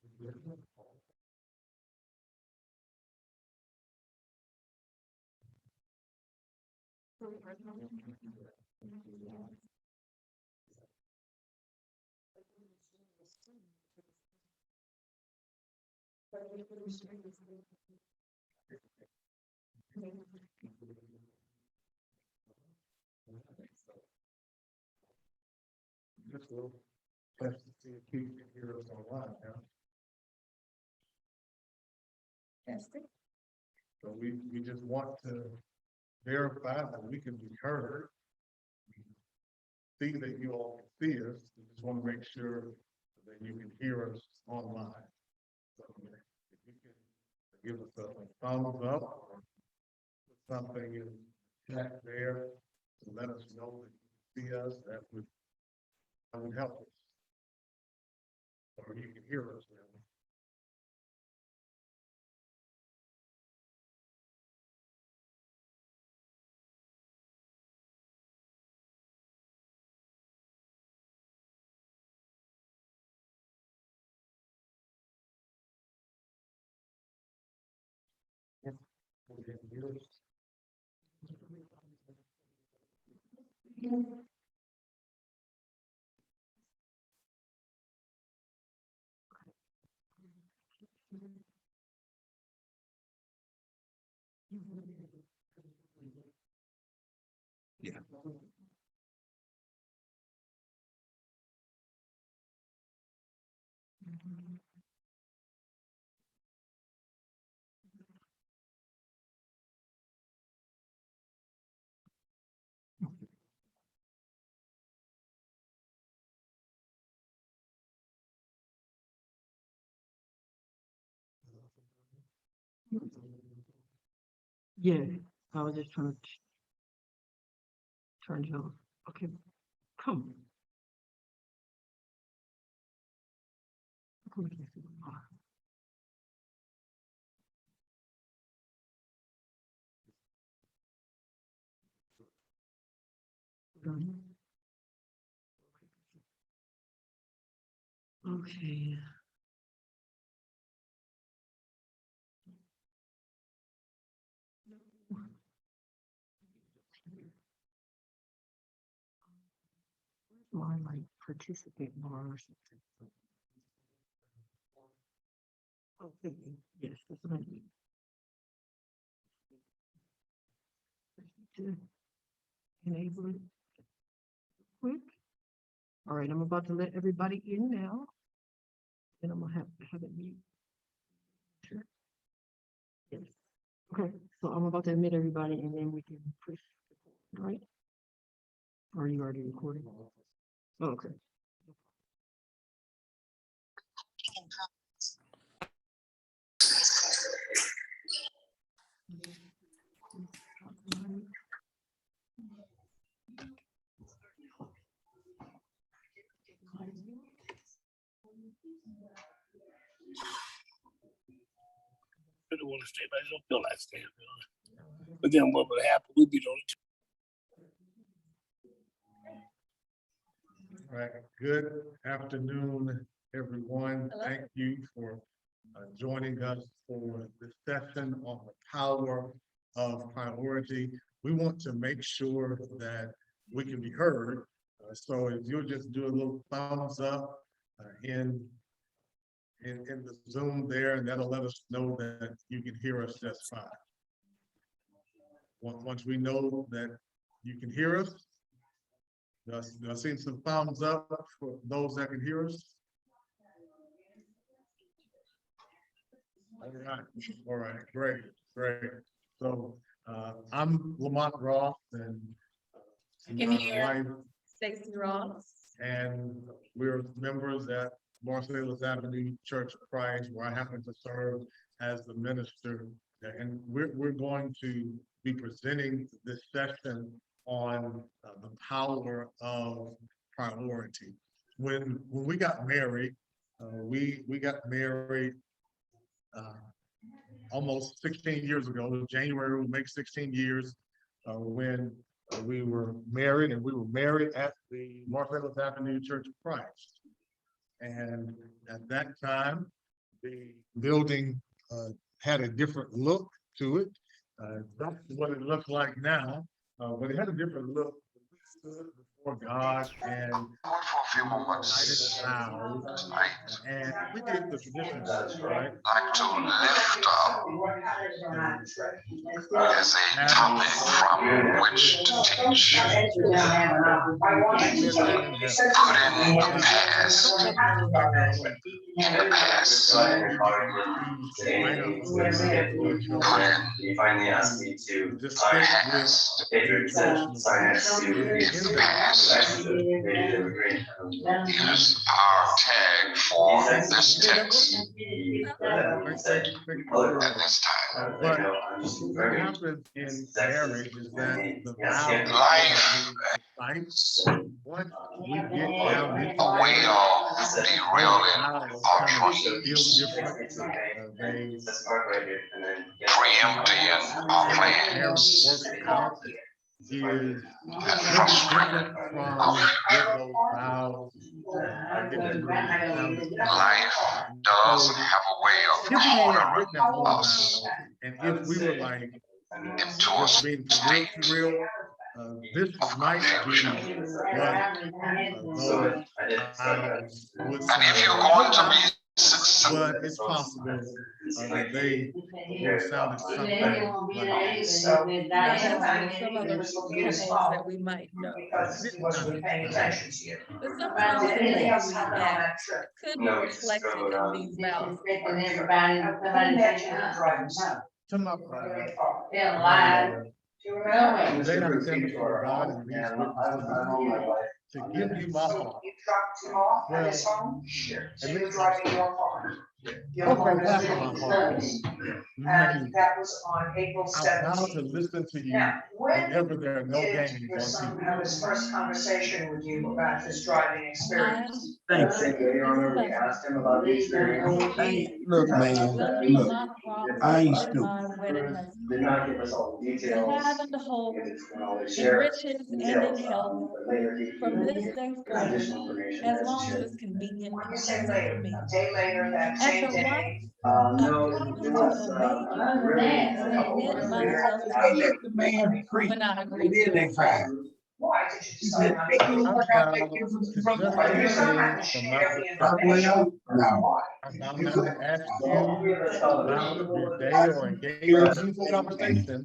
Just a little test to see if you can hear us online now. Testing. So we just want to verify that we can be heard. We see that you all can see us, we just want to make sure that you can hear us online. So if you can give us a thumbs up or put something in chat there to let us know that you see us, that would help us. Or you can hear us now. We can hear us. Yeah. Yeah, I was just trying to turn it on. Okay, come. Come here. Okay. My like participate bar or something. Okay, yes, that's what I need. To enable it quick. All right, I'm about to let everybody in now. And I'm gonna have it mute. Sure. Yes. Okay, so I'm about to admit everybody and then we can push record, right? Or are you already recording? Oh, okay. Really want to stay, but I don't feel like staying. But then what would happen? We'd be the only two. All right, good afternoon, everyone. Hello. Thank you for joining us for this session on the power of priority. We want to make sure that we can be heard. So if you'll just do a little thumbs up in the Zoom there, and that'll let us know that you can hear us just fine. Once we know that you can hear us, I've seen some thumbs up for those that can hear us. All right, great. So I'm Lamont Roth and Can my hear. wife, Stacy Ross. and we're members at Marcellus Avenue Church of Christ, where I happen to serve as the minister. And we're going to be presenting this session on the power of priority. When we got married, we got married almost 16 years ago. January will make 16 years when we were married, and we were married at the Marcellus Avenue Church of Christ. And at that time, the building had a different look to it. That's what it looks like now, but it had a different look. We stood before God and For a few moments tonight, and we did the traditional thing, right? like to lift up as a topic from which to teach. Put in the past. In the past. Put in past. In the past. Use our tag for this text at this time. But what happens in marriage is that the vows Life. once we get down into A whale derailing our dreams, they preempting our plans, out is and frustrating. from what those vows Life does have a way of cornering us and if we were like into a state this of might be confusion. those would And if you're going to be successful, but it's possible that they will sound something like Some other couples that we might know. But sometimes the things we ask could be reflected in these vows. to my they have sent before God and these witnesses to give you my heart. Well, at least okay, half of my heart. And that was on April I vow 17th. to listen to you Now, when whenever there are no did games your on son TV. have his first conversation with you about his driving experience? Thanks. Asked him about the experience. Hey, look, man, look, I ain't stupid. Did not give us all the details. To have and to hold He didn't know the in sheriff riches and details, in health but later he from this day additional forward, information as as he long as shared. it's convenient When you and say easy for later, me. a day later, that As same a wife, day. I No, promise it to was, obey you not really. and submit myself to Hey, you let the man preach. when I agree It is to that it. fine. Why did you He decide said, not make to? you I work vow out, make you to from just brother. You're listen not to from share my the information. No. I vow not to ask you about your day or engage in a meaningful conversation,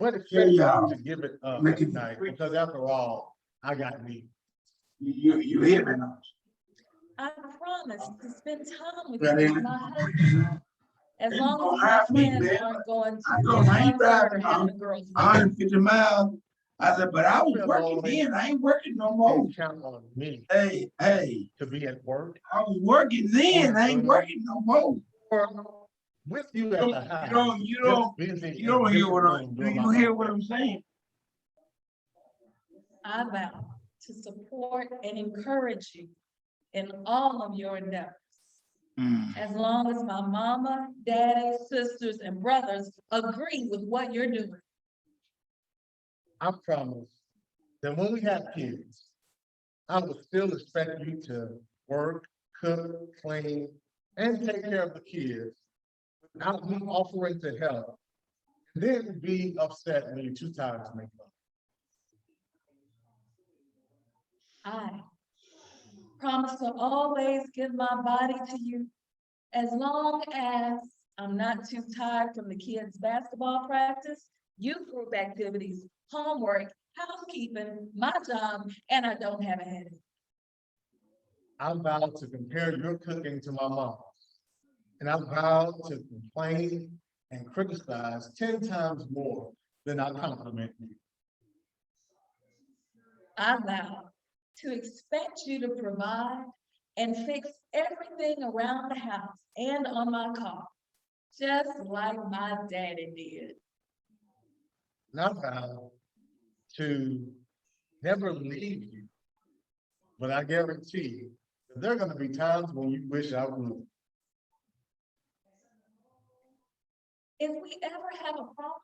but expect you to give it up tonight, because after all, I got me. You hear me now? I promise to spend time with Well, you, then, my husband, as long as half my week, friends man. aren't going to I the go, I ain't concert or driving having a girls' night. 150 miles. I said, but I was working then, I ain't working no more. You count on me Hey, to be at work I was working then, I ain't working no more. or with you at the house. You don't hear what hear what I'm saying? I vow to support and encourage you in all of your endeavors. As long as my mama, daddy, sisters, and brothers agree with what you're doing. I promise that when we have kids, I will still expect you to work, cook, clean, and take care of the kids without me offering to help. Then be upset when you're too tired to make love. I promise to always give my body to you as long as I'm not too tired from the kids' basketball practice, youth group activities, homework, housekeeping, my job, and I don't have a headache. I vow to compare your cooking to my mom's, and I vow to complain and criticize 10 times more than I compliment you. I vow to expect you to provide and fix everything around the house and on my car, just like my daddy did. And I vow to never leave you, but I guarantee you that there are going to be times when you wish I would. If we ever have a problem,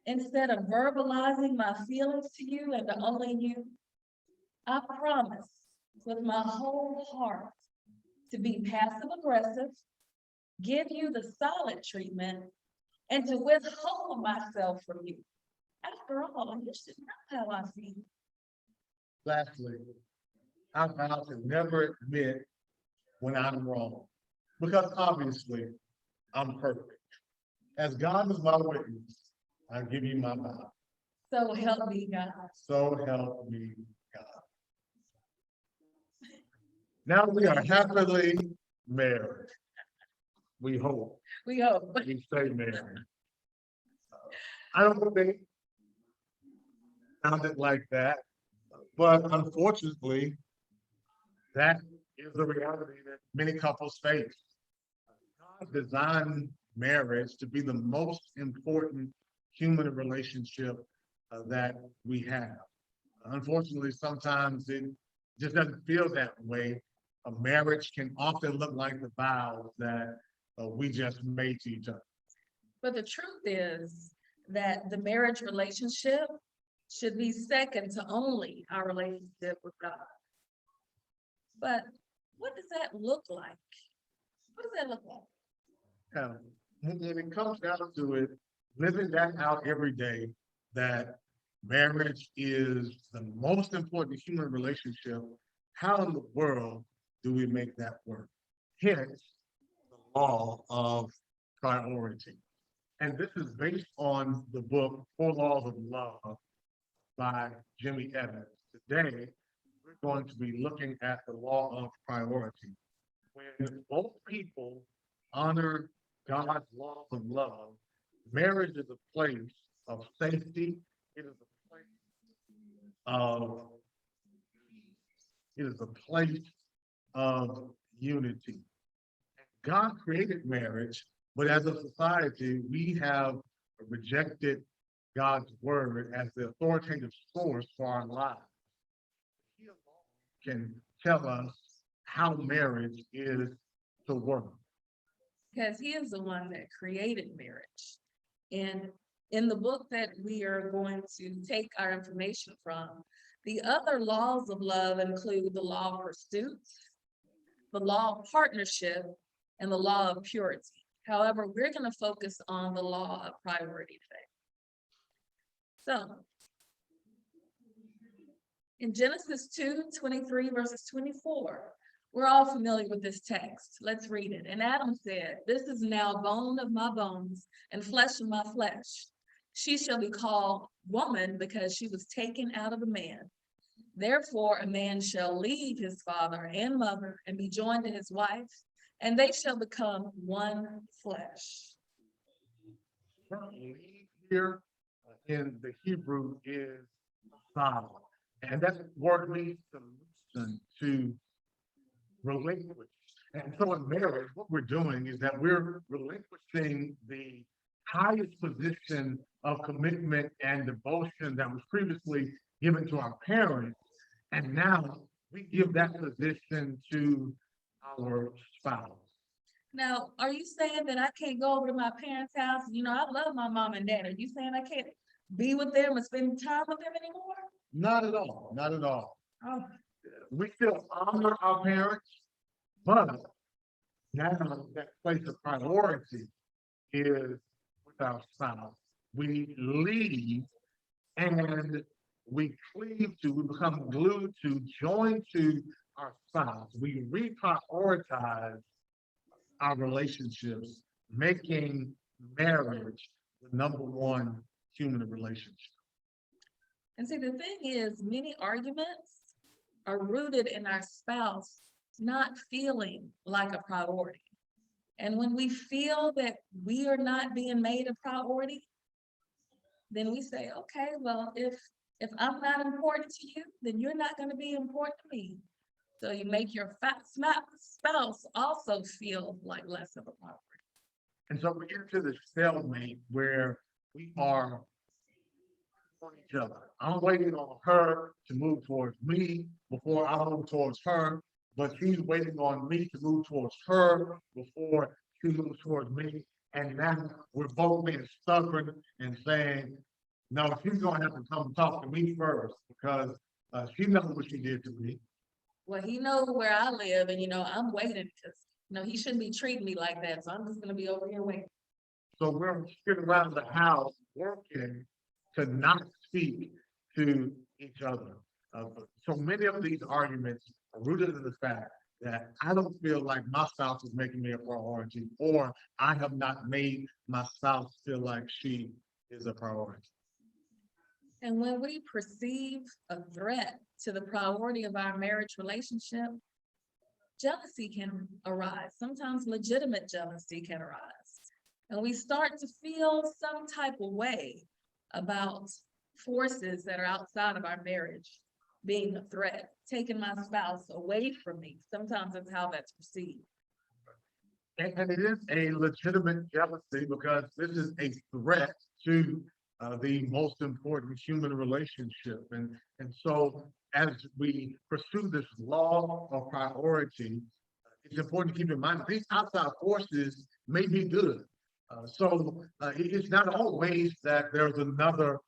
instead of verbalizing my feelings to you and to only you, I promise with my whole heart to be passive aggressive, give you the solid treatment, and to withhold myself from you. After all, you should know how I feel. Lastly, I vow to never admit when I'm wrong, because obviously I'm perfect. As God is my witness, I give you my vow. So help me God. So help me God. Now we are happily married. We hope. We hope. We stay married. I don't think it sounded like that, but unfortunately, that is the reality that many couples face. God designed marriage to be the most important human relationship that we have. Unfortunately, sometimes it just doesn't feel that way. A marriage can often look like the vows that we just made to each other. But the truth is that the marriage relationship should be second to only our relationship with God. But what does that look like? What does that look like? When it comes down to it, living that out every day, that marriage is the most important human relationship, how in the world do we make that work? Hence, the law of priority. And this is based on the book, 4 Laws of Love by Jimmy Evans. Today, we're going to be looking at the law of priority. When both people honor God's laws of love, marriage is a place of safety. It is a place of peace. It is a place of unity. God created marriage, but as a society, we have rejected God's word as the authoritative source for our lives. He alone can tell us how marriage is to work. Because he is the one that created marriage. And in the book that we are going to take our information from, the other laws of love include the law of pursuit, the law of partnership, and the law of purity. However, we're going to focus on the law of priority today. So, in Genesis 2:23 verses 24, we're all familiar with this text. Let's read it. And Adam said, "This is now bone of my bones and flesh of my flesh. She shall be called woman because she was taken out of a man. Therefore, a man shall leave his father and mother and be joined to his wife, and they shall become one flesh." Leave here in the Hebrew is Sodom. And that word means to loosen, to relinquish. And so in marriage, what we're doing is that we're relinquishing the highest position of commitment and devotion that was previously given to our parents. And now we give that position to our spouse. Now, are you saying that I can't go over to my parents' house? You know, I love my mom and dad. Are you saying I can't be with them and spend time with them anymore? Not at all, not at all. Oh, We still honor our parents, but now that place of priority is with our spouse. We leave and we cleave to, we become glued to, join to our spouse. We reprioritize our relationships, making marriage the #1 human relationship. and see, the thing is, many arguments are rooted in our spouse not feeling like a priority. And when we feel that we are not being made a priority, then we say, okay, well, if I'm not important to you, then you're not going to be important to me. So you make your spouse also feel like less of a priority. And so we get into this stalemate where we are on each other. I'm waiting on her to move towards me before I move towards her, but she's waiting on me to move towards her before she moves towards me. And now we're both being stubborn and saying, no, she's gonna have to come talk to me first because she knows what she did to me. Well, he knows where I live and, I'm waiting because, he shouldn't be treating me like that. So I'm just gonna be over here waiting. So we're sitting around the house working to not speak to each other. So many of these arguments are rooted in the fact that I don't feel like my spouse is making me a priority, or I have not made my spouse feel like she is a priority. And when we perceive a threat to the priority of our marriage relationship, jealousy can arise. Sometimes legitimate jealousy can arise. And we start to feel some type of way about forces that are outside of our marriage being a threat, taking my spouse away from me. Sometimes that's how that's perceived. And it is a legitimate jealousy because this is a threat to the most important human relationship. And so as we pursue this law of priority, it's important to keep in mind that these outside forces may be good. It's not always that there's another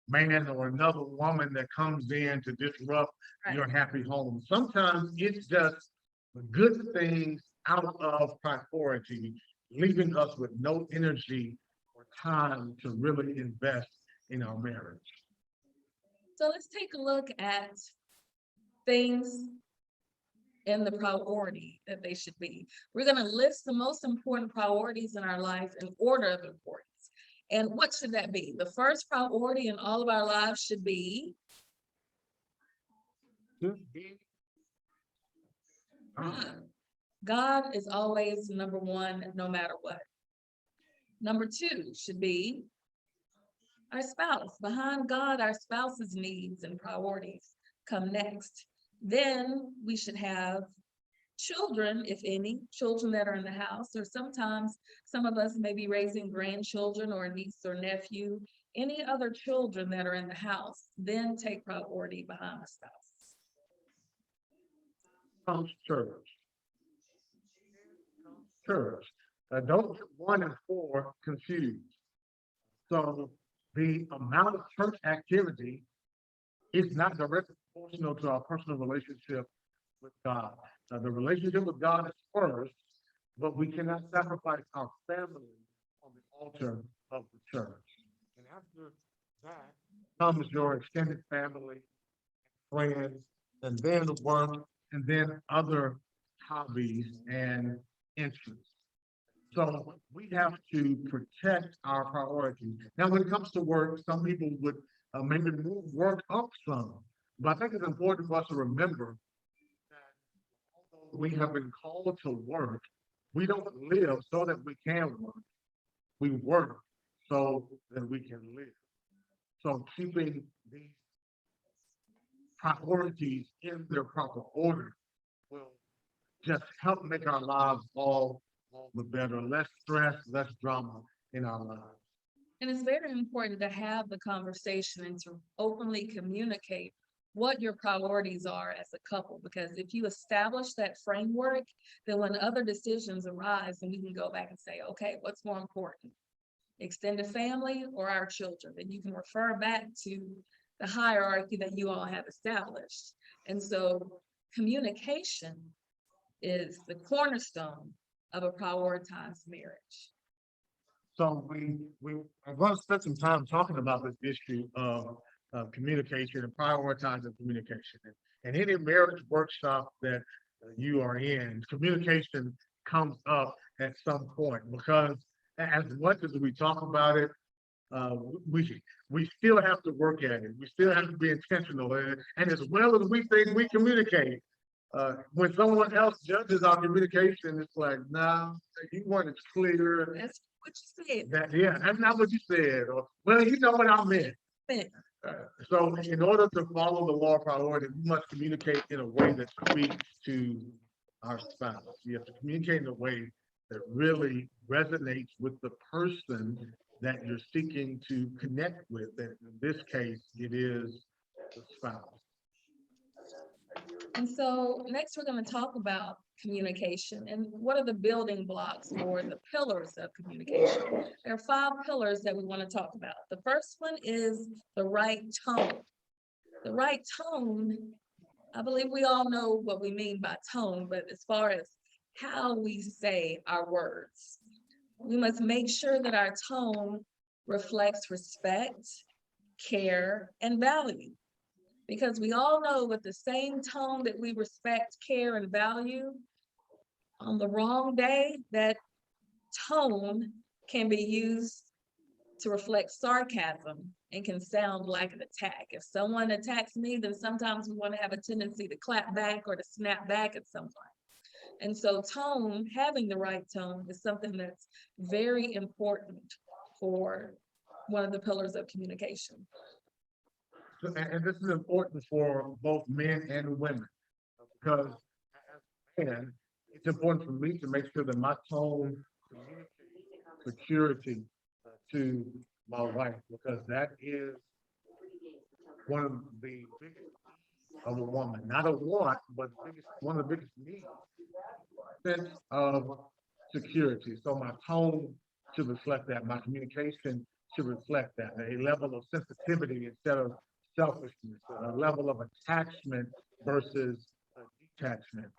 man or another woman that comes in to disrupt your happy home. Sometimes it's just good things out of priority, leaving us with no energy or time to really invest in our marriage. So let's take a look at things in the priority that they should be. We're going to list the most important priorities in our life in order of importance. And what should that be? The first priority in all of our lives should be God. God is always number one, no matter what. Number two should be our spouse. Behind God, our spouse's needs and priorities come next. Then we should have children, if any, children that are in the house, or sometimes some of us may be raising grandchildren or a niece or nephew, any other children that are in the house, then take priority behind the spouse. Comes church. Don't get 1 and 4 confused. So the amount of church activity is not directly proportional to our personal relationship with God. The relationship with God is first, but we cannot sacrifice our family on the altar of the church. And after that comes your extended family, friends, and then work, and then other hobbies and interests. So we have to protect our priorities. Now, when it comes to work, some people would maybe move work up some, but I think it's important for us to remember that although we have been called to work, we don't live so that we can work. We work so that we can live. So keeping these priorities in their proper order will just help make our lives all the better. Less stress, less drama in our lives. And it's very important to have the conversation and to openly communicate what your priorities are as a couple, because if you establish that framework, then when other decisions arise, then we can go back and say, okay, what's more important? Extended family or our children? Then you can refer back to the hierarchy that you all have established. And so communication is the cornerstone of a prioritized marriage. So I'm going to spend some time talking about this issue of communication and prioritizing communication. And any marriage workshop that you are in, communication comes up at some point, because as much as we talk about it, we still have to work at it. We still have to be intentional. And as well as we think we communicate, when someone else judges our communication, it's like, nah, you weren't as clear. That's what you said. That's not what you said. Or, well, you know what I meant. So in order to follow the law of priority, we must communicate in a way that speaks to our spouse. You have to communicate in a way that really resonates with the person that you're seeking to connect with. And in this case, it is the spouse. And so next we're going to talk about communication and what are the building blocks or the pillars of communication. There are 5 pillars that we want to talk about. The first one is the right tone. The right tone I believe we all know what we mean by tone, but as far as how we say our words, we must make sure that our tone reflects respect, care, and value. Because we all know with the same tone that we respect, care, and value, on the wrong day, that tone can be used to reflect sarcasm and can sound like an attack. If someone attacks me, then sometimes we want to have a tendency to clap back or to snap back at someone. And so tone, having the right tone, is something that's very important for one of the pillars of communication. And this is important for both men and women, because as a man, it's important for me to make sure that my tone communicates security to my wife, because that is one of the biggest of a woman, not a want, but one of the biggest needs, sense of security. So my tone should reflect that. My communication should reflect that. A level of sensitivity instead of selfishness, a level of attachment versus detachment.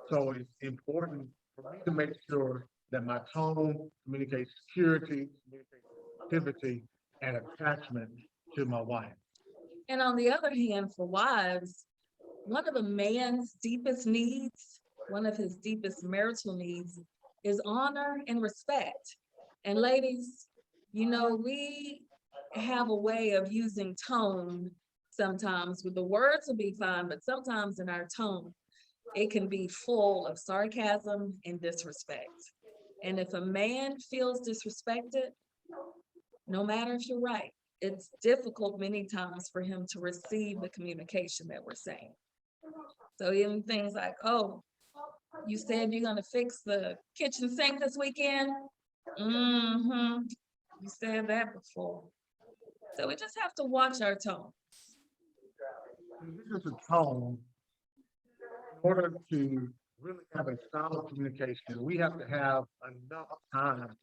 So it's important for me to make sure that my tone communicates security, communicates sensitivity, and attachment to my wife. And on the other hand, for wives, one of a man's deepest needs, one of his deepest marital needs, is honor and respect. And ladies, you know, we have a way of using tone sometimes, with the words will be fine, but sometimes in our tone, it can be full of sarcasm and disrespect. And if a man feels disrespected, no matter if you're right, it's difficult many times for him to receive the communication that we're saying. So even things like, oh, you said you're gonna fix the kitchen sink this weekend? Mm-hmm. You said that before. So we just have to watch our tone. This is a tone. In order to really have a solid communication, we have to have enough time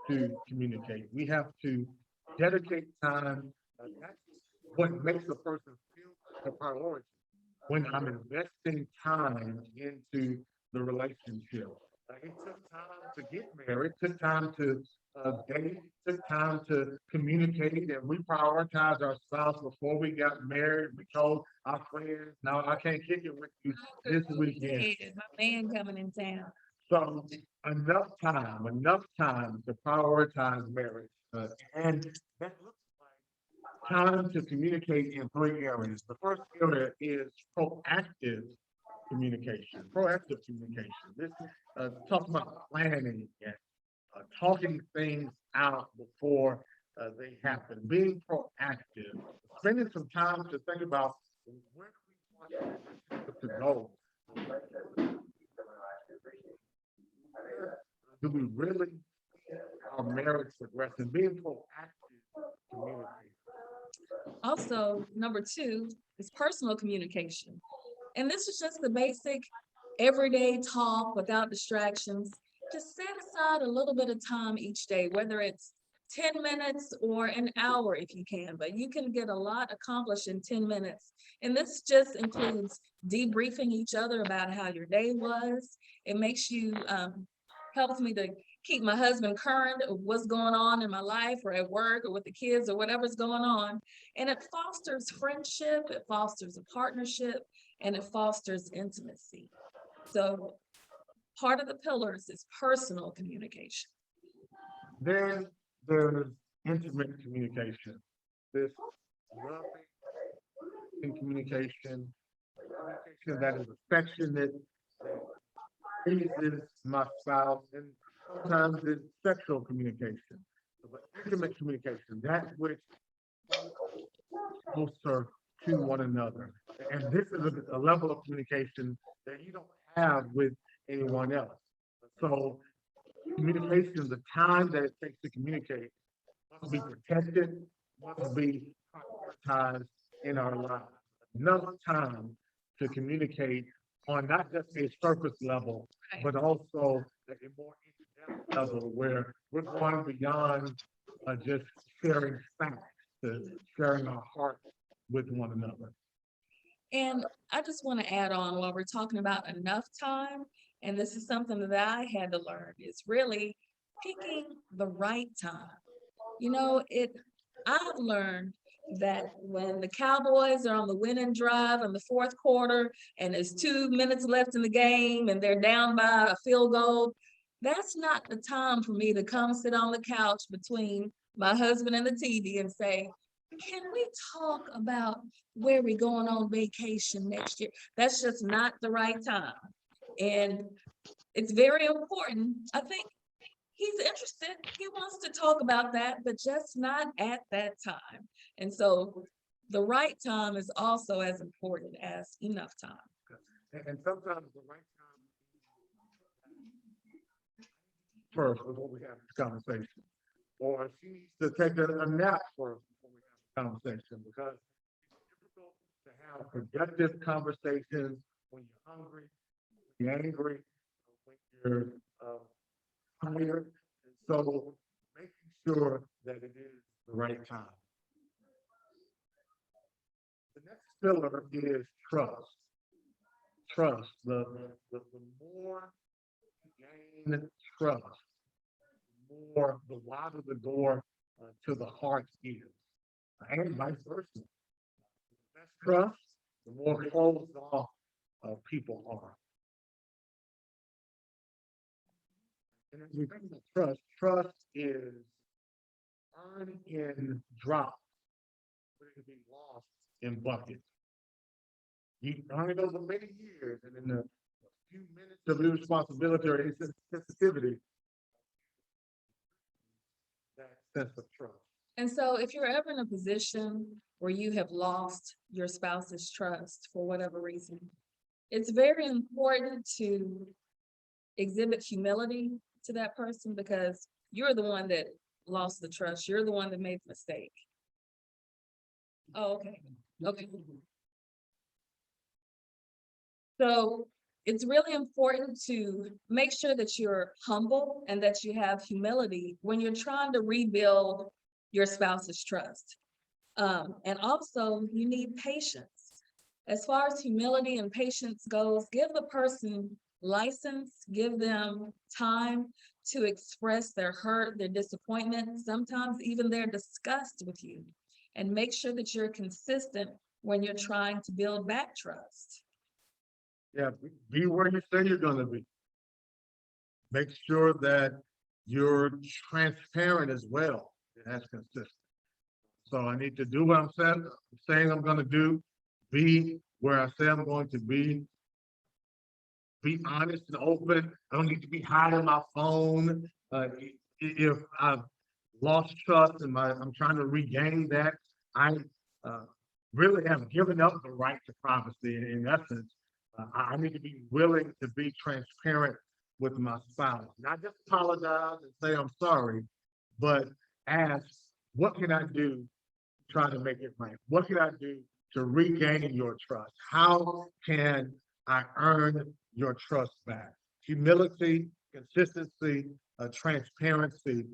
to communicate. We have to dedicate time. That's what makes a person feel a priority. When I'm investing time into the relationship. It took time to get married, took time to date, took time to communicate, and we prioritized our spouse before we got married. We told our friends, no, I can't kick it with you this weekend. My man coming in town. So enough time to prioritize marriage. And that looks like time to communicate in 3 areas. The first area is proactive communication. Proactive communication. This talks about planning and talking things out before they happen. Being proactive. Spending some time to think about where do we want the relationship to go. Do we really our marriage progressing? Being proactive communication. Also, number 2 is personal communication. And this is just the basic everyday talk without distractions. Just set aside a little bit of time each day, whether it's 10 minutes or an hour if you can, but you can get a lot accomplished in 10 minutes. And this just includes debriefing each other about how your day was. It makes you, helps me to keep my husband current of what's going on in my life or at work or with the kids or whatever's going on. And it fosters friendship, it fosters a partnership, and it fosters intimacy. So part of the pillars is personal communication. Then there's intimate communication. This loving communication that is affectionate, that pleases my spouse, and sometimes it's sexual communication. But intimate communication, that which closer to one another. And this is a level of communication that you don't have with anyone else. So communication, the time that it takes to communicate must be protected, must be prioritized in our lives. Enough time to communicate on not just a surface level, but also at a more in-depth level where we're going beyond just sharing facts to sharing our hearts with one another. And I just want to add on while we're talking about enough time, and this is something that I had to learn, is really picking the right time. You know, I've learned that when the Cowboys are on the winning drive in the fourth quarter and there's 2 minutes left in the game and they're down by a field goal, that's not the time for me to come sit on the couch between my husband and the TV and say, can we talk about where we're going on vacation next year? That's just not the right time. And it's very important. I think he's interested. He wants to talk about that, but just not at that time. And so the right time is also as important as enough time. And sometimes the right time first before we have this conversation. Or she needs to take a nap first before we have a conversation, because it's difficult to have productive conversations when you're hungry, when you're angry, when you're tired. And so making sure that it is the right time. The next pillar is trust. Trust. The more you gain trust, the more, the wider the door to the heart is, and vice versa. The less trust, the more closed off people are. And as we think about trust, trust is earned in drops, but it can be lost in buckets. You earn it over many years, and in a few minutes of irresponsibility or insensitivity, that sense of trust. And so if you're ever in a position where you have lost your spouse's trust for whatever reason, it's very important to exhibit humility to that person, because you're the one that lost the trust. You're the one that made the mistake. Oh, okay. Okay. So it's really important to make sure that you're humble and that you have humility when you're trying to rebuild your spouse's trust. And also you need patience. As far as humility and patience goes, give the person license, give them time to express their hurt, their disappointment, sometimes even their disgust with you. And make sure that you're consistent when you're trying to build back trust. Yeah, be where you say you're gonna be. Make sure that you're transparent as well, and that's consistent. So I need to do what I'm saying I'm gonna do, be where I say I'm going to be honest and open. I don't need to be hiding my phone. If I've lost trust and I'm trying to regain that, I really have given up the right to privacy. In essence, I need to be willing to be transparent with my spouse, not just apologize and say I'm sorry, but ask, what can I do to try to make it right? What can I do to regain your trust? How can I earn your trust back? Humility, consistency, transparency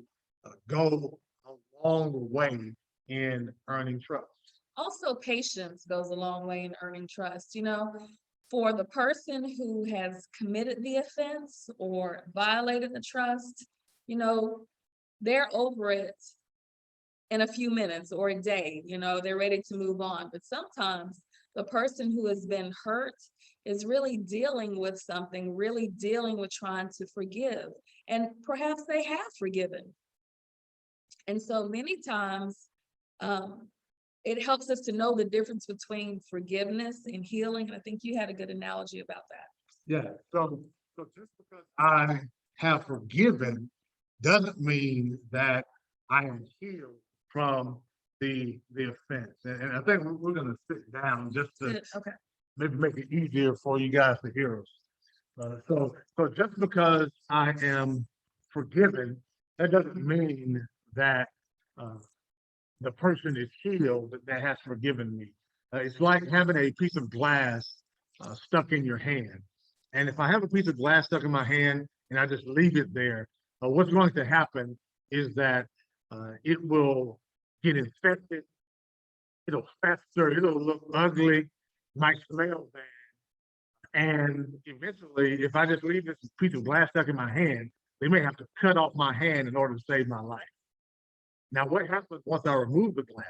go a long way in earning trust. Also, patience goes a long way in earning trust. You know, for the person who has committed the offense or violated the trust, you know, they're over it in a few minutes or a day. You know, they're ready to move on. But sometimes the person who has been hurt is really dealing with something, really dealing with trying to forgive. And perhaps they have forgiven. And so many times, it helps us to know the difference between forgiveness and healing. And I think you had a good analogy about that. Yeah, so just because I have forgiven doesn't mean that I am healed from the offense. And I think we're gonna sit down just to Okay. maybe make it easier for you guys to hear us. So just because I am forgiven, that doesn't mean that the person is healed that has forgiven me. It's like having a piece of glass stuck in your hand. And if I have a piece of glass stuck in my hand and I just leave it there, what's going to happen is that it will get infected, it'll fester, it'll look ugly, might smell bad. And eventually, if I just leave this piece of glass stuck in my hand, they may have to cut off my hand in order to save my life. Now, what happens once I remove the glass?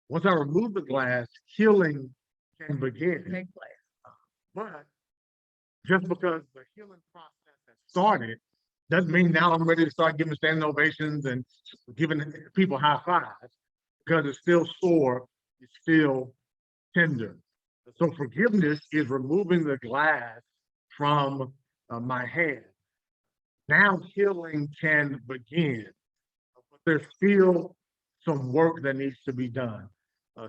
Once I remove the glass, healing can begin. Take place. But just because the healing process has started, doesn't mean now I'm ready to start giving standing ovations and giving people high fives, because it's still sore, it's still tender. So forgiveness is removing the glass from my hand. Now healing can begin, but there's still some work that needs to be done.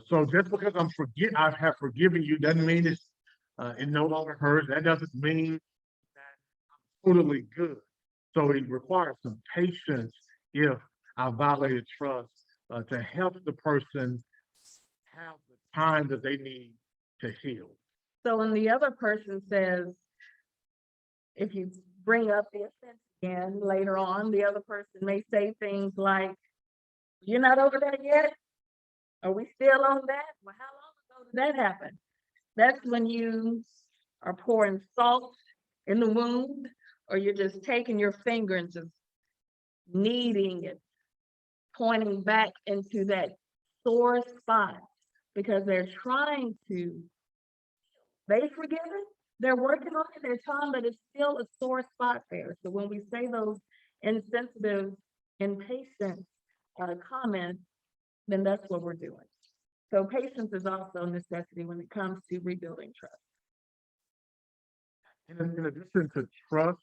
So just because I have forgiven you doesn't mean it no longer hurts. That doesn't mean that I'm totally good. So it requires some patience if I violated trust to help the person have the time that they need to heal. So when the other person says, if you bring up the offense again later on, the other person may say things like, "You're not over that yet? Are we still on that? Well, how long ago did that happen?" That's when you are pouring salt in the wound, or you're just taking your finger and just kneading it, pointing back into that sore spot, because they're trying to, they've forgiven, they're working on it, they're trying, but it's still a sore spot there. So when we say those insensitive, impatient comments, then that's what we're doing. So patience is also a necessity when it comes to rebuilding trust. In addition to trust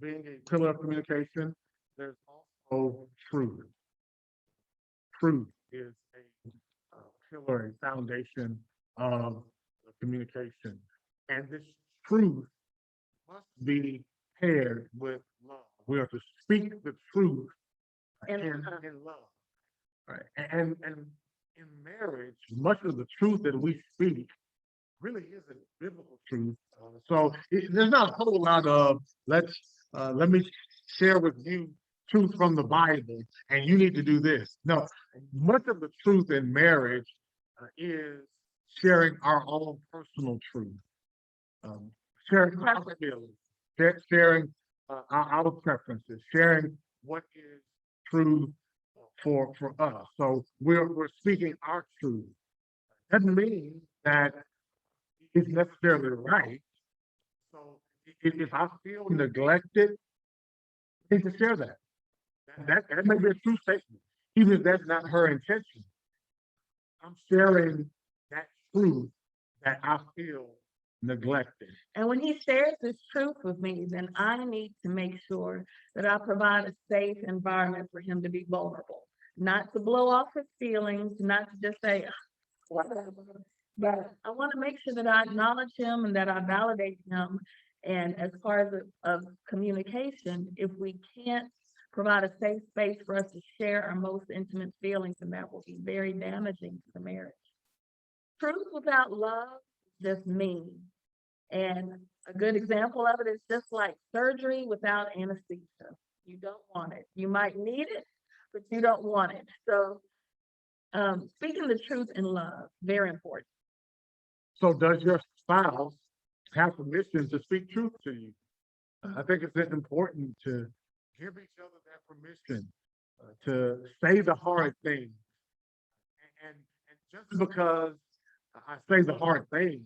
being a pillar of communication, there's also truth. Truth is a pillar, a foundation of communication. And this truth must be paired with love. We are to speak the truth In in love. love. Right. And in marriage, much of the truth that we speak really isn't biblical truth. There's not a whole lot of let me share with you truth from the Bible, and you need to do this. No, much of the truth in marriage is sharing our own personal truth, sharing our feelings, sharing our preferences, sharing what is true for us. So we're speaking our truth. Doesn't mean that it's necessarily right. So if I feel neglected, I need to share that. That may be a true statement, even if that's not her intention. I'm sharing that truth that I feel neglected. And when he shares this truth with me, then I need to make sure that I provide a safe environment for him to be vulnerable, not to blow off his feelings, not to just say, whatever. But I want to make sure that I acknowledge him and that I validate him. And as part of communication, if we can't provide a safe space for us to share our most intimate feelings, then that will be very damaging to the marriage. Truth without love is just mean. And a good example of it is just like surgery without anesthesia. You don't want it. You might need it, but you don't want it. So speaking the truth in love, very important. So does your spouse have permission to speak truth to you? I think it's important to give each other that permission to say the hard things. And just because I say the hard things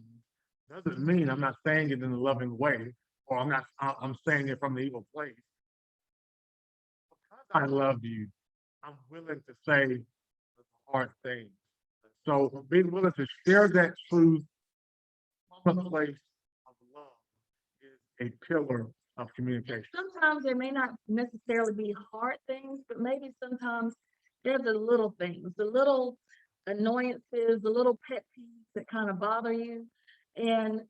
doesn't mean I'm not saying it in a loving way, or I'm saying it from the evil place. Because I love you, I'm willing to say the hard things. So being willing to share that truth from a place of love is a pillar of communication. Sometimes there may not necessarily be hard things, but maybe sometimes they're the little things, the little annoyances, the little pet peeves that kind of bother you. And,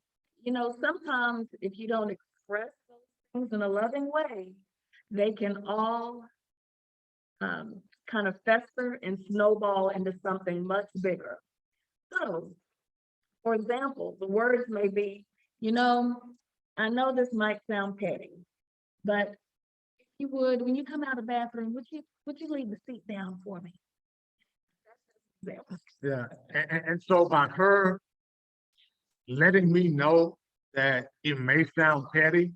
you know, sometimes if you don't express those things in a loving way, they can all kind of fester and snowball into something much bigger. So, for example, the words may be, you know, I know this might sound petty, but if you would, when you come out of the bathroom, would you leave the seat down for me? Yeah, and so by her letting me know that it may sound petty,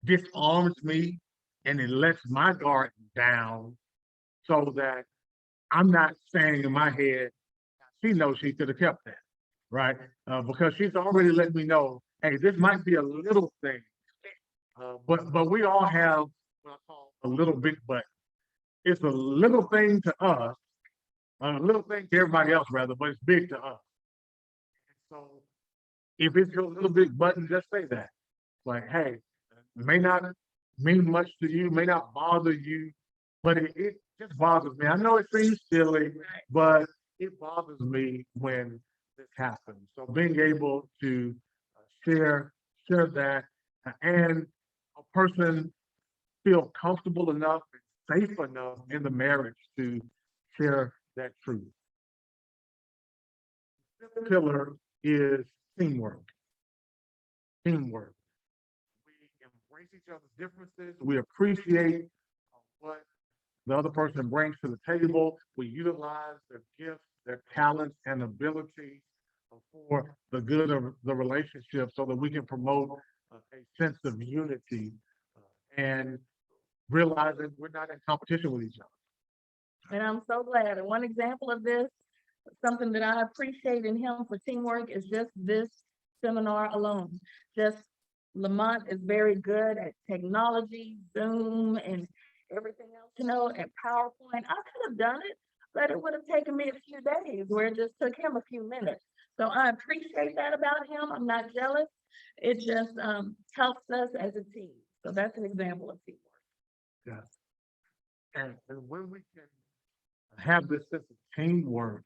disarms me and it lets my guard down so that I'm not saying in my head, she knows she could have kept that, right? Because she's already let me know, hey, this might be a little thing, but we all have what I call a little big button. It's a little thing to us, a little thing to everybody else rather, but it's big to us. So if it's your little big button, just say that. Like, hey, it may not mean much to you, may not bother you, but it just bothers me. I know it seems silly, but it bothers me when this happens. So being able to share that, and a person feel comfortable enough and safe enough in the marriage to share that truth. The pillar is teamwork. Teamwork. We embrace each other's differences. We appreciate what the other person brings to the table. We utilize their gifts, their talents, and abilities for the good of the relationship so that we can promote a sense of unity and realizing we're not in competition with each other. And I'm so glad. And one example of this, something that I appreciate in him for teamwork, is just this seminar alone. Just Lamont is very good at technology, Zoom, and everything else, and PowerPoint. I could have done it, but it would have taken me a few days where it just took him a few minutes. So I appreciate that about him. I'm not jealous. It just helps us as a team. So that's an example of teamwork. Yeah. And when we can have this sense of teamwork,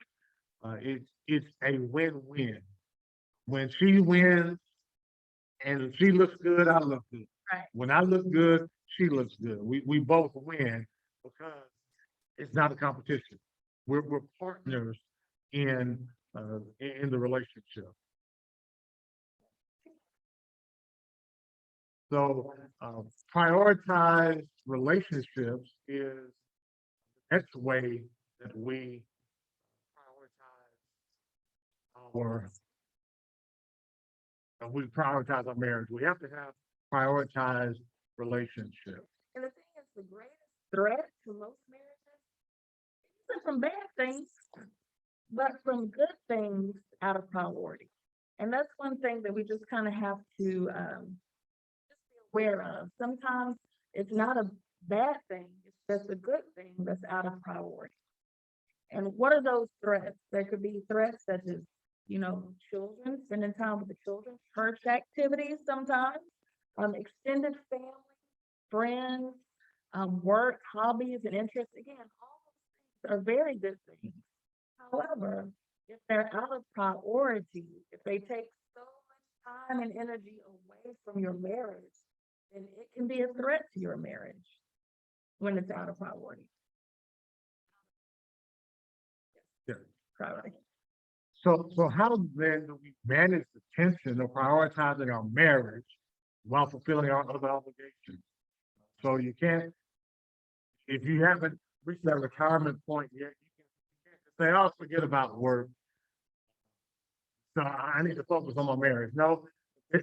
it's a win-win. When she wins and she looks good, I look good. Right. When I look good, she looks good. We both win because it's not a competition. We're partners in the relationship. So prioritize relationships is the next way that we prioritize our marriage. We have to have prioritized relationships. And the thing is, the greatest threat to most marriages isn't from bad things, but from good things out of priority. And that's one thing that we just kind of have to just be aware of. Sometimes it's not a bad thing, it's just a good thing that's out of priority. And what are those threats? There could be threats such as, children, spending time with the children, church activities sometimes, extended family, friends, work, hobbies, and interests. Again, all those things are very good things. However, if they're out of priority, if they take so much time and energy away from your marriage, then it can be a threat to your marriage when it's out of priority. Yeah. Priority. So how then do we manage the tension of prioritizing our marriage while fulfilling our other obligations? So you can't, if you haven't reached that retirement point yet, you can't just say, "Oh, forget about work. So I need to focus on my marriage." No,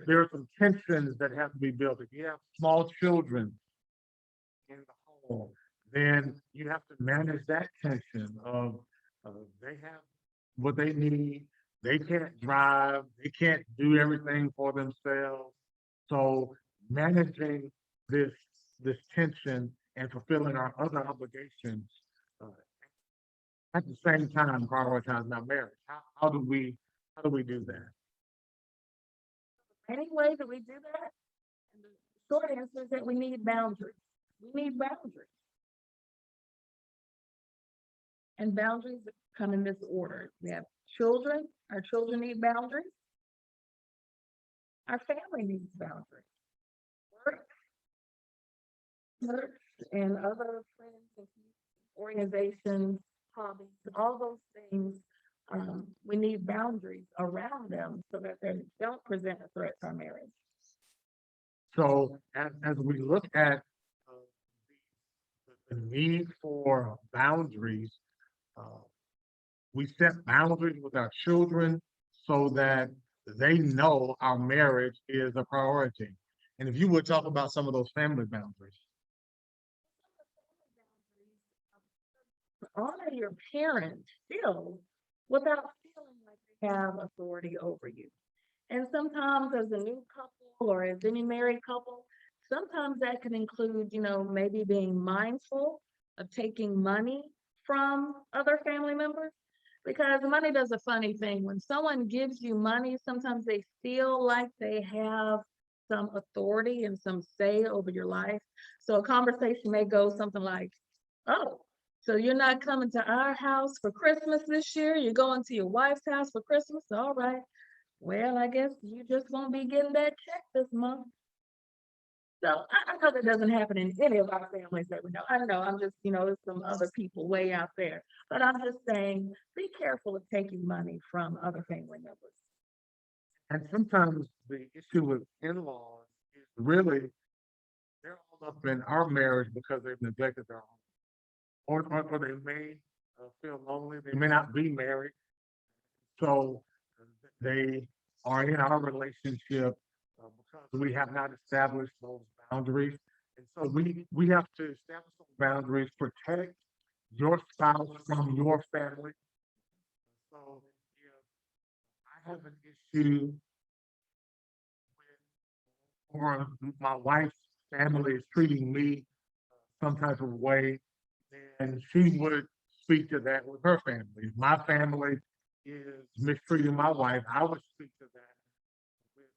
there are some tensions that have to be built. If you have small children in the home, then you have to manage that tension of they have what they need. They can't drive. They can't do everything for themselves. So managing this tension and fulfilling our other obligations at the same time prioritizing our marriage. How do we do that? Any way that we do that? And the short answer is that we need boundaries. We need boundaries. And boundaries come in this order. We have children. Our children need boundaries. Our family needs boundaries. Work, church, and other friends and organizations, hobbies, all those things, we need boundaries around them so that they don't present a threat to our marriage. So as we look at the need for boundaries, we set boundaries with our children so that they know our marriage is a priority. And if you would talk about some of those family boundaries. Honor your parents still without feeling like they have authority over you. And sometimes as a new couple or as any married couple, sometimes that can include, maybe being mindful of taking money from other family members. Because money does a funny thing. When someone gives you money, sometimes they feel like they have some authority and some say over your life. So a conversation may go something like, oh, so you're not coming to our house for Christmas this year? You're going to your wife's house for Christmas? All right. Well, I guess you just won't be getting that check this month. So I know that doesn't happen in any of our families that we know. I know I'm just, there's some other people way out there. But I'm just saying, be careful of taking money from other family members. And sometimes the issue with in-laws is really, they're all up in our marriage because they've neglected their home. Or they may feel lonely, they may not be married. So they are in our relationship because we have not established those boundaries. And so we have to establish those boundaries, protect your spouse from your family. So if I have an issue with, or my wife's family is treating me some type of way, then she would speak to that with her family. If my family is mistreating my wife, I would speak to that with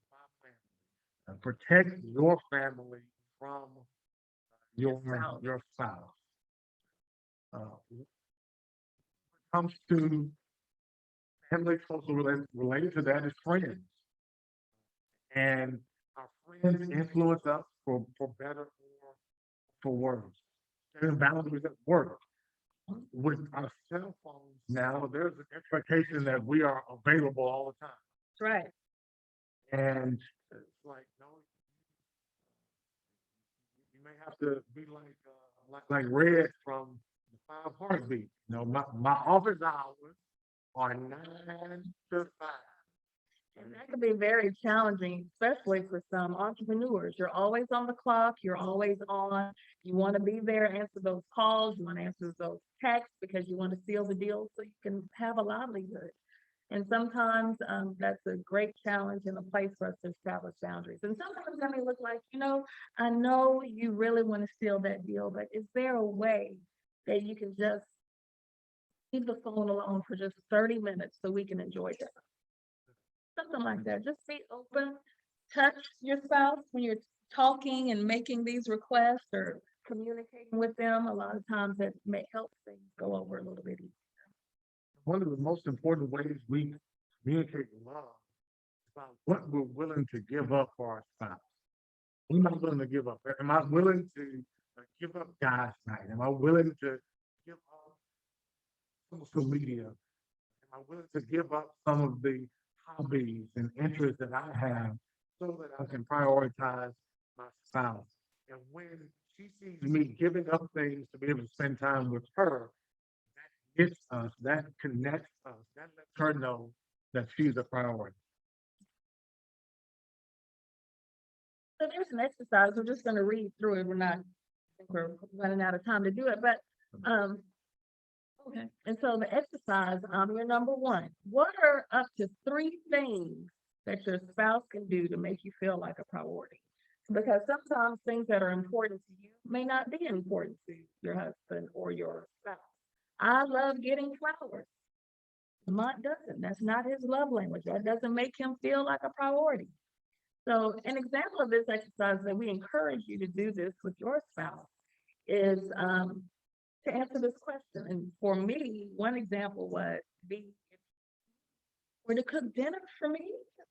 my family. Protect your family from your spouse. When it comes to family closely related to that is friends. And our friends influence us for better or for worse. Setting boundaries at work. With our cell phones now, there's an expectation that we are available all the time. That's right. And it's like, no, you may have to be like Red from the Five Heartbeat. My office hours are 9 to 5. And that can be very challenging, especially for some entrepreneurs. You're always on the clock, you're always on. You want to be there, answer those calls, you want to answer those texts because you want to seal the deal so you can have a livelihood. And sometimes that's a great challenge and a place for us to establish boundaries. And sometimes that may look like, I know you really want to seal that deal, but is there a way that you can just leave the phone alone for just 30 minutes so we can enjoy that? Something like that. Just be open, touch your spouse when you're talking and making these requests or communicating with them. A lot of times that may help things go over a little bit easier. One of the most important ways we communicate love is about what we're willing to give up for our spouse. What am I willing to give up? Am I willing to give up guys night? Am I willing to give up social media? Am I willing to give up some of the hobbies and interests that I have so that I can prioritize my spouse? And when she sees me giving up things to be able to spend time with her, that gets us, that connects us, that lets her know that she's a priority. So there's an exercise. We're just going to read through it. I think we're running out of time to do it, but okay. And so the exercise, your number one, what are up to 3 things that your spouse can do to make you feel like a priority? Because sometimes things that are important to you may not be important to your husband or your spouse. I love getting flowers. Lamont doesn't. That's not his love language. That doesn't make him feel like a priority. So an example of this exercise that we encourage you to do this with your spouse is to answer this question. And for me, one example would be to cook dinner for me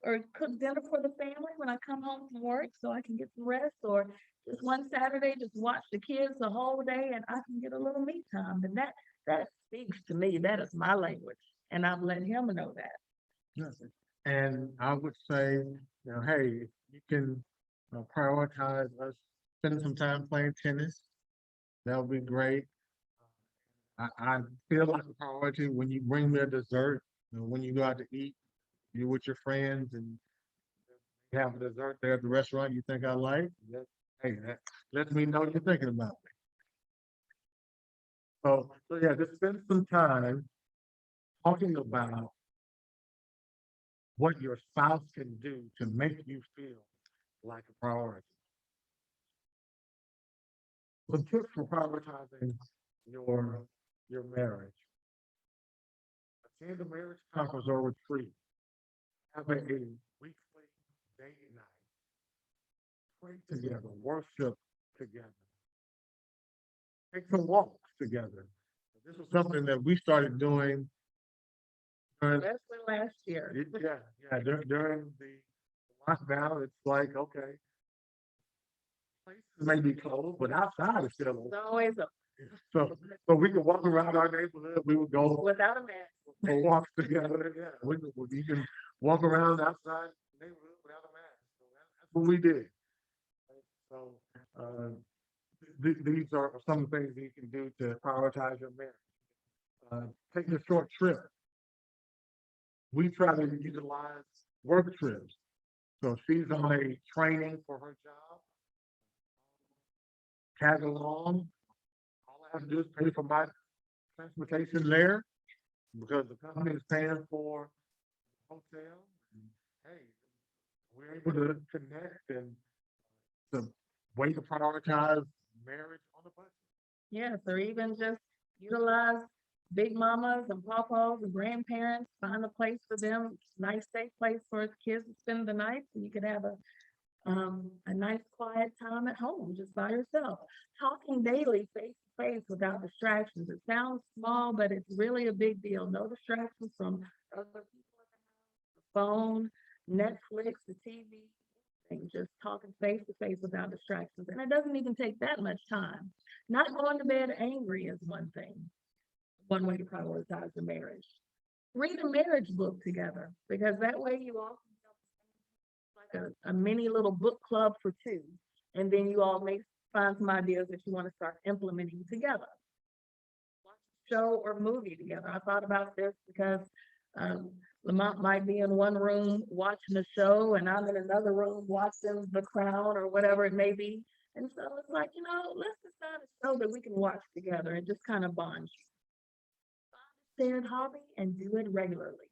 or cook dinner for the family when I come home from work so I can get some rest, or just one Saturday, just watch the kids the whole day and I can get a little me time. And that speaks to me. That is my language. And I've let him know that. Yes. And I would say, hey, you can prioritize us spending some time playing tennis. That would be great. I feel like a priority when you bring me a dessert, when you go out to eat. you're with your friends and you have a dessert there at the restaurant you think I like, hey, that lets me know you're thinking about me. So yeah, just spend some time talking about what your spouse can do to make you feel like a priority. Some tips for prioritizing your your marriage. Attend a marriage conference or retreat. Have a weekly date night. Pray together, worship together. Take some walks together. This is something that we started doing during, Especially last year. during the lockdown. It's like, okay, places may be closed, but outside it's still open. It's always a, So we could walk around our neighborhood. We would go without a mask. for walks together. Yeah, you can walk around outside the neighborhood without a mask. So that's what we did. So these are some of the things that you can do to prioritize your marriage. Take a short trip. We try to utilize work trips. So if she's on a training for her job, tag along. All I have to do is pay for my transportation there because the company is paying for hotel. And, hey, we're able to connect and the way to prioritize marriage on a budget. Yes, or even just utilize big mamas and papas and grandparents, find a place for them, nice safe place for kids to spend the night, so you could have a nice quiet time at home, just by yourself. Talking daily, face to face, without distractions. It sounds small, but it's really a big deal. No distractions from other people at the phone, Netflix, the TV, and just talking face to face without distractions. And it doesn't even take that much time. Not going to bed angry is one thing. One way to prioritize the marriage. Read a marriage book together, because that way you all can like a mini little book club for two. And then you all may find some ideas that you want to start implementing together. Watch a show or movie together. I thought about this because Lamont might be in one room watching a show and I'm in another room watching The Crown or whatever it may be. And so it's like, let's decide a show that we can watch together and just kind of bond. Find a shared hobby and do it regularly.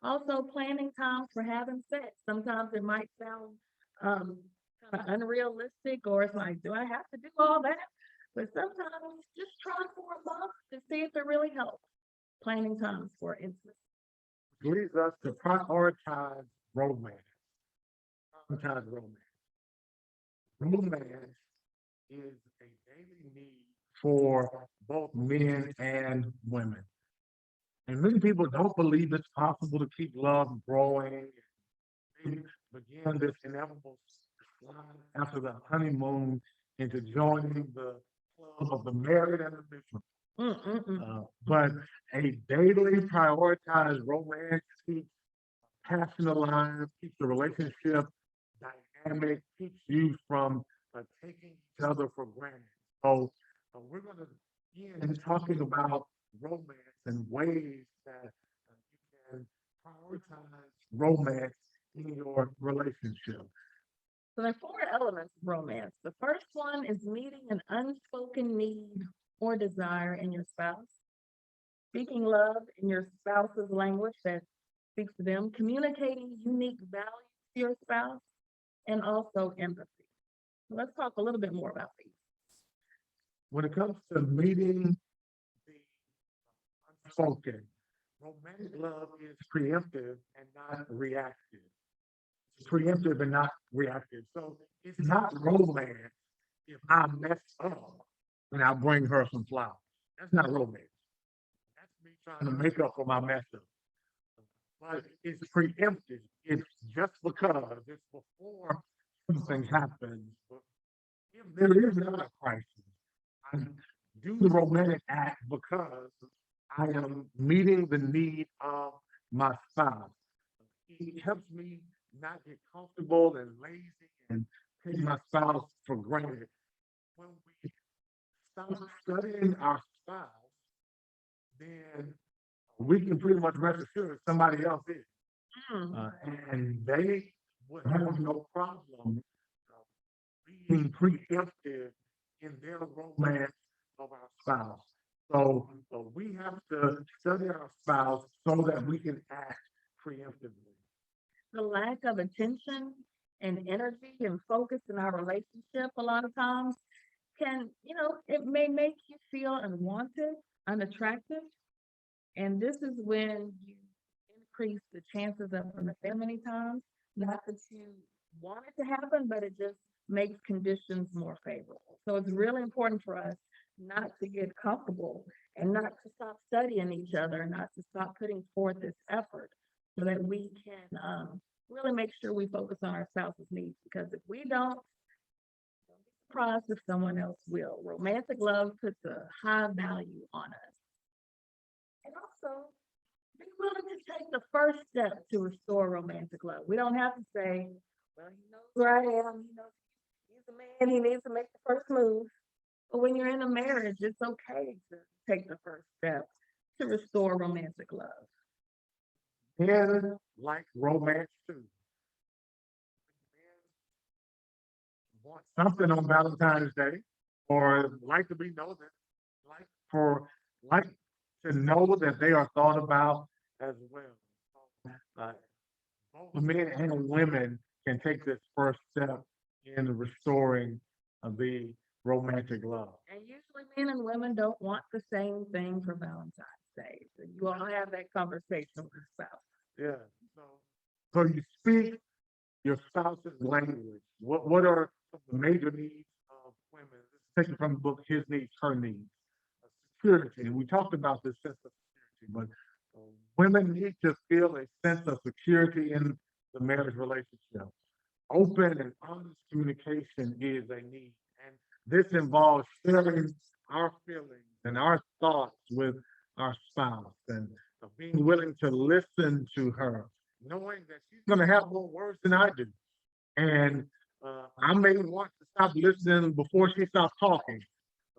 Also, planning times for having sex. Sometimes it might sound kind of unrealistic, or it's like, do I have to do all that? But sometimes just try for a month to see if it really helps. Planning times for intimacy. Leads us to prioritize romance. Prioritize romance. Romance is a daily need for both men and women. And many people don't believe it's possible to keep love growing. They begin this inevitable slide after the honeymoon into joining the club of the married and the miserable. But a daily prioritized romance keeps passion alive, keeps the relationship dynamic, keeps you from taking each other for granted. So we're going to begin talking about romance and ways that you can prioritize romance in your relationship. So there are 4 elements of romance. The first one is meeting an unspoken need or desire in your spouse. Speaking love in your spouse's language that speaks to them. Communicating unique values to your spouse. And also empathy. So let's talk a little bit more about these. When it comes to meeting the unspoken, romantic love is preemptive and not reactive. It's preemptive and not reactive. So it's not romance if I mess up and I bring her some flowers. That's not romance. That's me trying to make up for my mess up. But it's preemptive. It's just because it's before something happens. But if there is not a crisis, I do the romantic act because I am meeting the need of my spouse. It helps me not get comfortable and lazy and take my spouse for granted. When we stop studying our spouse, then we can pretty much rest assured somebody else is. And they would have no problem being preemptive in their romance of our spouse. So we have to study our spouse so that we can act preemptively. The lack of attention and energy and focus in our relationship a lot of times can, it may make you feel unwanted, unattractive. And this is when you increase the chances of an affair many times. Not that you want it to happen, but it just makes conditions more favorable. So it's really important for us not to get comfortable and not to stop studying each other, not to stop putting forth this effort so that we can really make sure we focus on our spouse's needs. Because if we don't be surprised if someone else will. Romantic love puts a high value on us. And also, be willing to take the first step to restore romantic love. We don't have to say, well, he knows where I am, he knows he's a man, he needs to make the first move. But when you're in a marriage, it's okay to take the first step to restore romantic love. Men like romance too. Men want something on Valentine's Day, or like to be noticed, like to know that they are thought about as well. Both men and women can take this first step in restoring the romantic love. And usually men and women don't want the same thing for Valentine's Day. So you all have that conversation with your spouse. Yeah. So you speak your spouse's language. What are the major needs of women? This is taken from the book His Needs, Her Needs. Security. And we talked about this sense of security, but women need to feel a sense of security in the marriage relationship. Open and honest communication is a need. And this involves sharing our feelings and our thoughts with our spouse and being willing to listen to her, knowing that she's going to have more words than I do. And I may want to stop listening before she stops talking,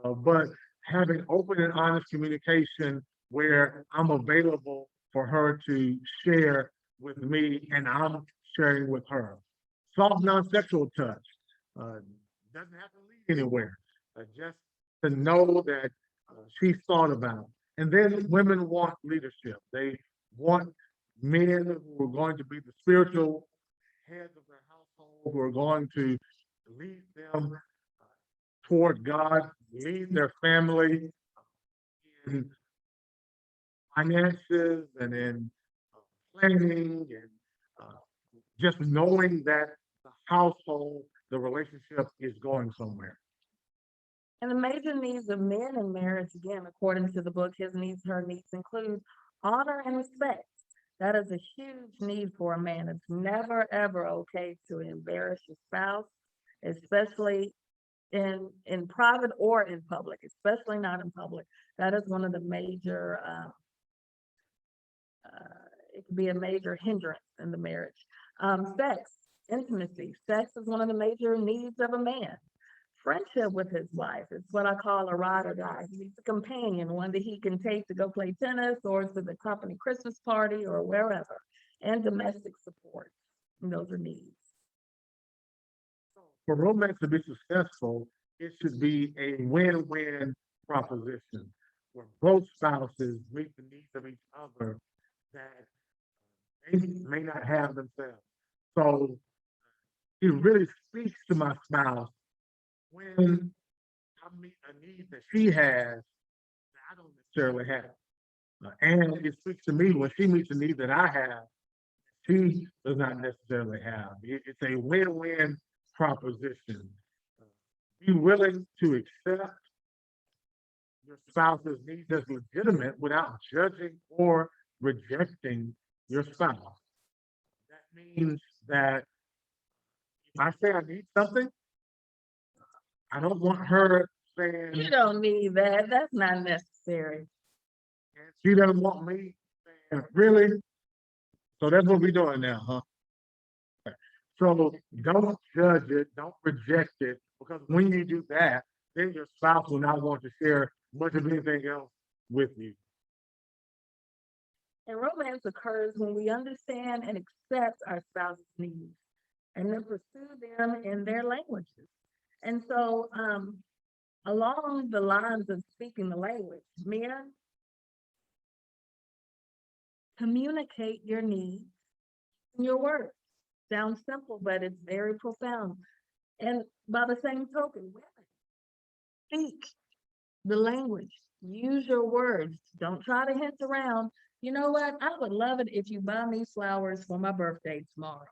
but having open and honest communication where I'm available for her to share with me and I'm sharing with her. Soft, non-sexual touch doesn't have to lead anywhere. Just to know that she's thought about. And then women want leadership. They want men who are going to be the spiritual heads of their household, who are going to lead them toward God, lead their family in finances and in planning and just knowing that the household, the relationship is going somewhere. And the major needs of men in marriage, again, according to the book, His Needs, Her Needs, include honor and respect. That is a huge need for a man. It's never, ever okay to embarrass your spouse, especially in private or in public, especially not in public. That is one of the major, it can be a major hindrance in the marriage. Sex, intimacy. Sex is one of the major needs of a man. Friendship with his wife. It's what I call a ride or die. He needs a companion, one that he can take to go play tennis or to the company Christmas party or wherever. And domestic support. And those are needs. For romance to be successful, it should be a win-win proposition where both spouses meet the needs of each other that they may not have themselves. So it really speaks to my spouse when I meet a need that she has that I don't necessarily have. And it speaks to me when she meets a need that I have, she does not necessarily have. It's a win-win proposition. Be willing to accept your spouse's needs as legitimate without judging or rejecting your spouse. That means that if I say I need something, I don't want her saying You don't need that. That's not necessary. she doesn't want me saying, really? So that's what we're doing now, huh? Okay. So don't judge it, don't reject it, because when you do that, then your spouse will not want to share much of anything else with you. And romance occurs when we understand and accept our spouse's needs and then pursue them in their languages. And so, along the lines of speaking the language, men, communicate your needs in your words. Sounds simple, but it's very profound. And by the same token, women, speak the language. Use your words. Don't try to hint around. You know what? I would love it if you buy me flowers for my birthday tomorrow.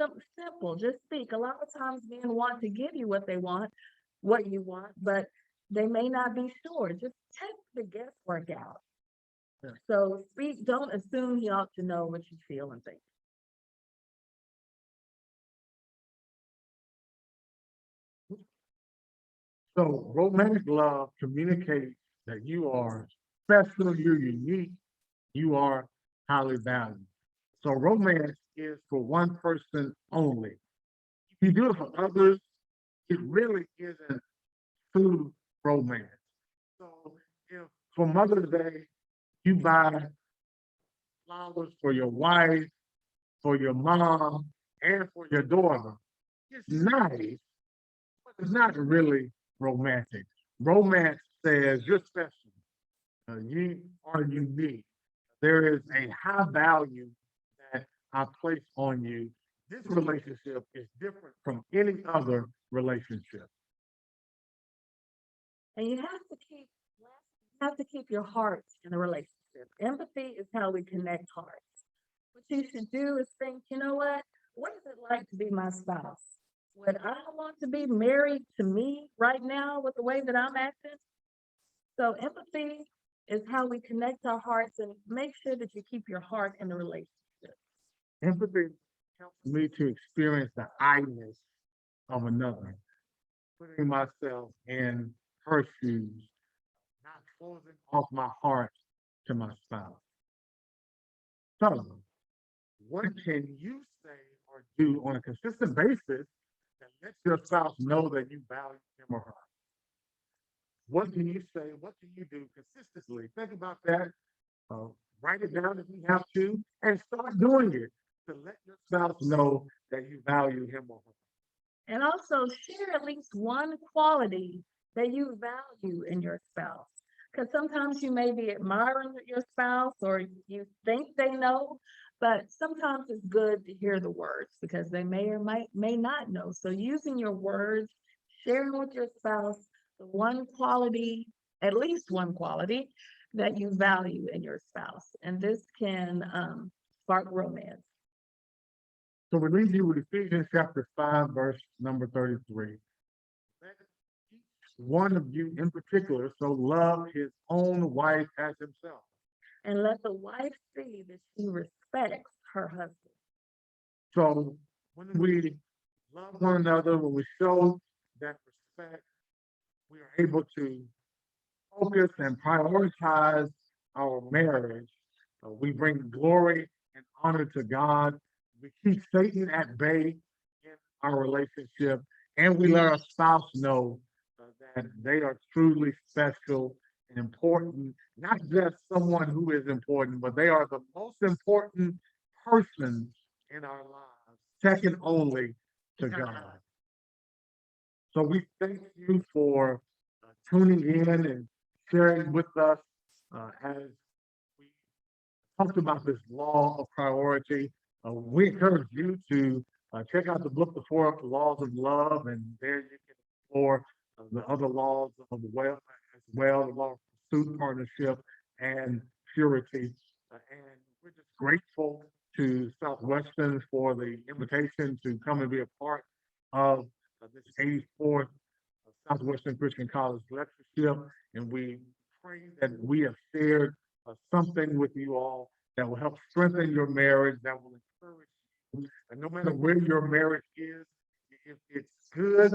Something simple, just speak. A lot of times men want to give you what they want, what you want, but they may not be sure. Just take the guesswork out. Yeah. So speak, don't assume he ought to know what you feel and think. So romantic love communicates that you are special, you're unique, you are highly valued. So romance is for one person only. If you do it for others, it really isn't true romance. So if for Mother's Day, you buy flowers for your wife, for your mom, and for your daughter, it's nice, but it's not really romantic. Romance says you're special. You are unique. There is a high value that I place on you. This relationship is different from any other relationship. And you have to keep your heart in a relationship. Empathy is how we connect hearts. What you should do is think, you know what is it like to be my spouse? Would I want to be married to me right now with the way that I'm acting? So empathy is how we connect our hearts, and make sure that you keep your heart in the relationship. Empathy helps me to experience the I-ness of another, putting myself in her shoes, not closing off my heart to my spouse. So, what can you say or do on a consistent basis that lets your spouse know that you value him or her? What can you say? What can you do consistently? Think about that. Uh, Write it down if you have to, and start doing it to let your spouse know that you value him or her. And also share at least one quality that you value in your spouse. Because sometimes you may be admiring your spouse or you think they know, but sometimes it's good to hear the words because they may or may not know. So using your words, sharing with your spouse the one quality, at least one quality that you value in your spouse. And this can spark romance. So we leave you with Ephesians chapter 5, verse number 33. Let each one of you in particular so love his own wife as himself. And let the wife see that she respects her husband. So when we love one another, when we show that respect, we are able to focus and prioritize our marriage. We bring glory and honor to God. We keep Satan at bay in our relationship, and we let our spouse know that they are truly special and important, not just someone who is important, but they are the most important person in our lives, second only to God. So we thank you for tuning in and sharing with us as we talked about this law of priority. We encourage you to check out the book, The Four Laws of Love, and there you can explore the other laws of the well as well, the law of pursuit, partnership, and purity. And we're just grateful to Southwestern for the invitation to come and be a part of this 84th Southwestern Christian College lectureship. And we pray that we have shared something with you all that will help strengthen your marriage, that will encourage you. And no matter where your marriage is, if it's good,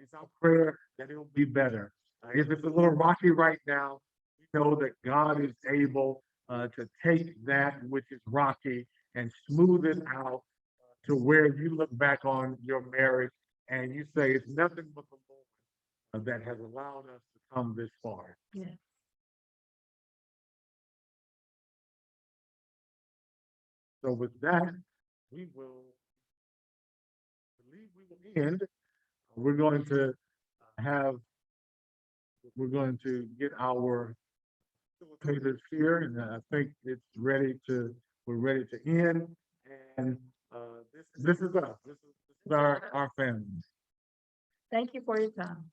it's our prayer that it'll be better. If it's a little rocky right now, we know that God is able to take that which is rocky and smooth it out to where you look back on your marriage and you say it's nothing but the Lord that has allowed us to come this far. Yeah. so with that, we will end. We're going to have, we're going to get our facilitators here, and I think it's ready to, we're ready to end. And this is us. This is our family. Thank you for your time.